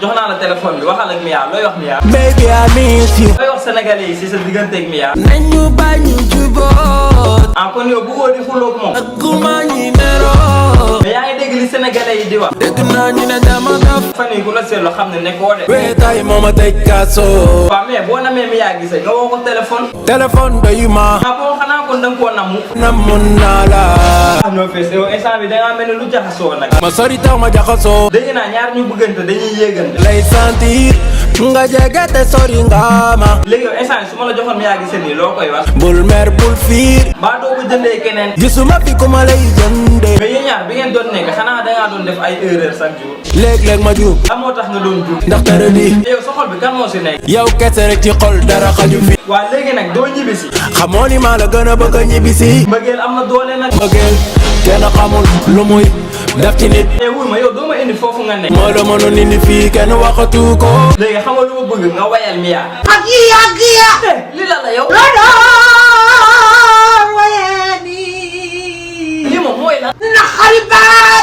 jox naa la téléphone bi waxal ak Mia looy wax Mia. baby I miss you. looy wax sénégalais yi si sa digganteeg Mia. nañu bañu jubóo. ah kon yow bëggoo di xulóog moom. akuma ñi neroo. mais yaa ngi dégg li sénégalais yi di wax. dégg naa ñu ne dama daf. fan yii ku la seetloo xam ne nekkoo de. weetaay moo ma tëj kaso. waaw mais boo namee Mia gisee nga woo ko téléphone. téléphone doyu ma. ah boo xanaa kon da nga koo namu. namun naa la. ah non fii yow instant bi da ngaa mel ni lu jaxasoo nag. ma sori taw ma jaxasoo. dégg naa ñaar ñu bëggante dañuy yéegante. lay sentir. nga jege te sori nga ma. léegi yow instant su ma la joxoon Mia gisee nii loo koy wax. bul mer bul fiir. mbaa doo ko jëndee keneen. gisuma fi ku ma lay jëndee. mais yéen ñaar bi ngeen doon nekk xanaa da ngaa doon def ay erreur chaque jour. léeg-léeg ma juum. lan moo tax nga doon juum. ndax dara di. yow sa xol bi kan moo si nekk. yow kese rek ci xol dara xaju fi. waa léegi nag doo ñibbisi. xamoo ni maa la gën a bëgg a ñibbisi. mbëggeel am na doole nag. mbëggeel kenn xamul lu muy def ci nit. wuy ma yow doo ma indi foofu nga nekk. moo la mënoon indi fii kenn waxatu ko. léegi xam nga lu ma bëgg nga wayal Mia. ak yi li la la yow. looloo waaye nii. li moom mooy la. naxari baa